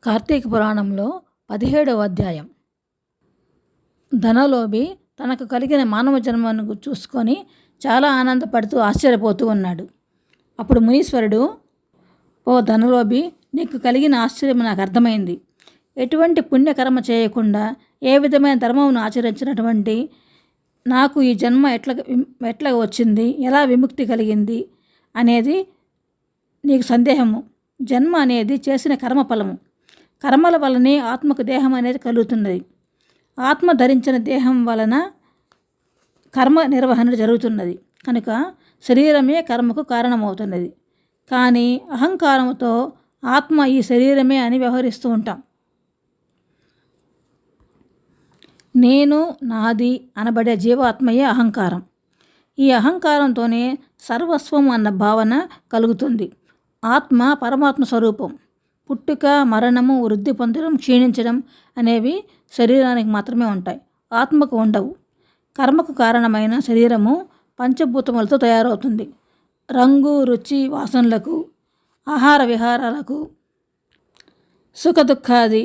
కార్తీక పురాణంలో 17వ అధ్యాయం. ధనలోభి తనకు కలిగిన మానవ జన్మను చూసుకొని చాలా ఆనందపడుతూ ఆశ్చర్యపోతూ ఉన్నాడు. అప్పుడు మునీశ్వరుడు, ఓ ధనలోభి, నీకు కలిగిన ఆశ్చర్యం నాకు అర్థమైంది. ఎటువంటి పుణ్యకర్మ చేయకుండా ఏ విధమైన ధర్మమును ఆచరించినటువంటి నాకు ఈ జన్మ ఎట్లా వచ్చింది, ఎలా విముక్తి కలిగింది అనేది నీకు సందేహము. జన్మ అనేది చేసిన కర్మఫలము. కర్మల వలనే ఆత్మకు దేహం అనేది కలుగుతున్నది. ఆత్మ ధరించిన దేహం వలన కర్మ నిర్వహణ జరుగుతున్నది కనుక శరీరమే కర్మకు కారణమవుతున్నది. కానీ అహంకారంతో ఆత్మ ఈ శరీరమే అని వ్యవహరిస్తూ ఉంటాం. నేను, నాది అనబడే జీవాత్మయే అహంకారం. ఈ అహంకారంతోనే సర్వస్వం అన్న భావన కలుగుతుంది. ఆత్మ పరమాత్మ స్వరూపం. పుట్టుక, మరణము, వృద్ధి పొందడం, క్షీణించడం అనేవి శరీరానికి మాత్రమే ఉంటాయి, ఆత్మకు ఉండవు. కర్మకు కారణమైన శరీరము పంచభూతములతో తయారవుతుంది. రంగు, రుచి, వాసనలకు, ఆహార విహారాలకు, సుఖదుఖాది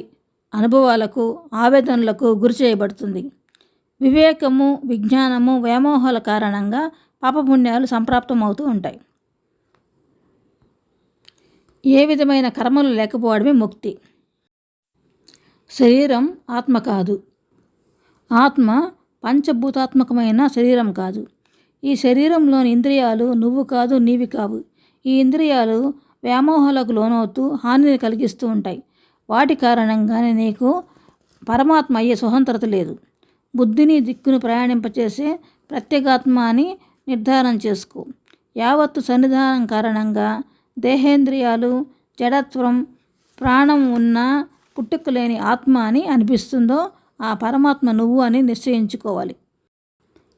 అనుభవాలకు, ఆవేదనలకు గురి చేయబడుతుంది. వివేకము, విజ్ఞానము, వ్యామోహాల కారణంగా పాపపుణ్యాలు సంప్రాప్తమవుతూ ఉంటాయి. ఏ విధమైన కర్మలు లేకపోవడమే ముక్తి. శరీరం ఆత్మ కాదు. ఆత్మ పంచభూతాత్మకమైన శరీరం కాదు. ఈ శరీరంలోని ఇంద్రియాలు నువ్వు కాదు, నీవి కావు. ఈ ఇంద్రియాలు వ్యామోహాలకు లోనవుతూ హానిని కలిగిస్తూ ఉంటాయి. వాటి కారణంగానే నీకు పరమాత్మ అయ్యే స్వతంత్రత లేదు. బుద్ధిని దిక్కును ప్రయాణింపచేసే ప్రత్యేగాత్మ అని నిర్ధారణ చేసుకో. యావత్తు సన్నిధానం కారణంగా దేహేంద్రియాలు, జడత్వం, ప్రాణం ఉన్న పుట్టుకలేని ఆత్మ అని అనిపిస్తుందో ఆ పరమాత్మ నువ్వు అని నిశ్చయించుకోవాలి.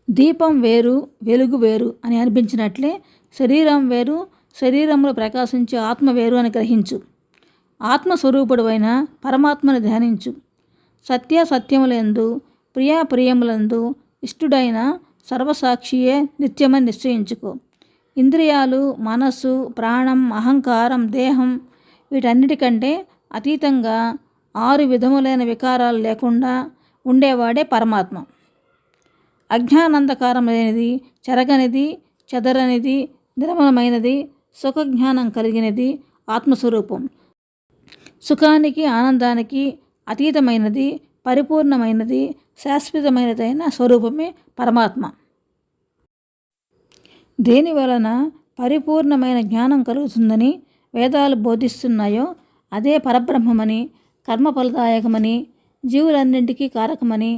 దీపం వేరు, వెలుగు వేరు అని అనిపించినట్లే శరీరం వేరు, శరీరంలో ప్రకాశించే ఆత్మ వేరు అని గ్రహించు. ఆత్మస్వరూపుడైన పరమాత్మను ధ్యానించు. సత్యాసత్యములందు, ప్రియాప్రియములందు ఇష్టుడైన సర్వసాక్షియే నిత్యమని నిశ్చయించుకో. ఇంద్రియాలు, మనస్సు, ప్రాణం, అహంకారం, దేహం వీటన్నిటికంటే అతీతంగా 6 విధములైన వికారాలు లేకుండా ఉండేవాడే పరమాత్మ. అజ్ఞానంధకారం లేనిది, చెరగనిది, చెదరనిది, నిర్మలమైనది, సుఖజ్ఞానం కలిగినది ఆత్మస్వరూపం. సుఖానికి, ఆనందానికి అతీతమైనది, పరిపూర్ణమైనది, శాశ్వతమైనదైన స్వరూపమే పరమాత్మ. దేని వలన పరిపూర్ణమైన జ్ఞానం కలుగుతుందని వేదాలు బోధిస్తున్నాయో అదే పరబ్రహ్మమని, కర్మఫలదాయకమని, జీవులన్నింటికీ కారకమని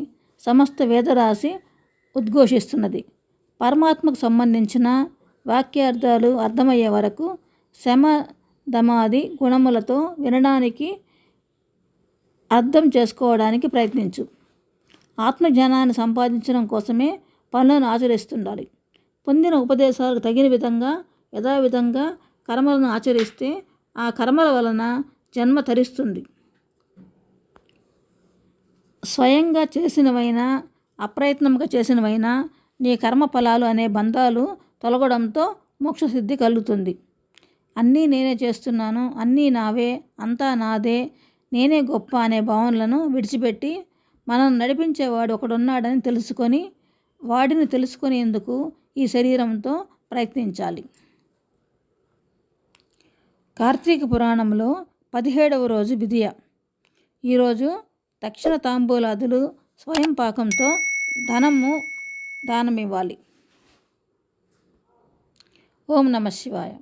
సమస్త వేదరాశి ఉద్ఘోషిస్తున్నది. పరమాత్మకు సంబంధించిన వాక్యార్థాలు అర్థమయ్యే వరకు శమ, దమాది గుణములతో వినడానికి, అర్థం చేసుకోవడానికి ప్రయత్నించు. ఆత్మజ్ఞానాన్ని సంపాదించడం కోసమే పనులను ఆచరిస్తుండాలి. పొందిన ఉపదేశాలకు తగిన విధంగా యథావిధంగా కర్మలను ఆచరిస్తే ఆ కర్మల వలన జన్మ తరిస్తుంది. స్వయంగా చేసినవైనా అప్రయత్నంగా చేసినవైనా నీ కర్మఫలాలు అనే బంధాలు తొలగడంతో మోక్షసిద్ధి కలుగుతుంది. అన్నీ నేనే చేస్తున్నాను, అన్నీ నావే, అంతా నాదే, నేనే గొప్ప అనే భావనలను విడిచిపెట్టి మనం నడిపించేవాడు ఒకడున్నాడని తెలుసుకొని వాడిని తెలుసుకునేందుకు ఈ శరీరంతో ప్రయత్నించాలి. కార్తీక పురాణంలో 17వ రోజు విధియ. ఈరోజు దక్షిణ తాంబూలాదులు, స్వయం పాకంతో దానమివ్వాలి. ఓం నమః శివాయ.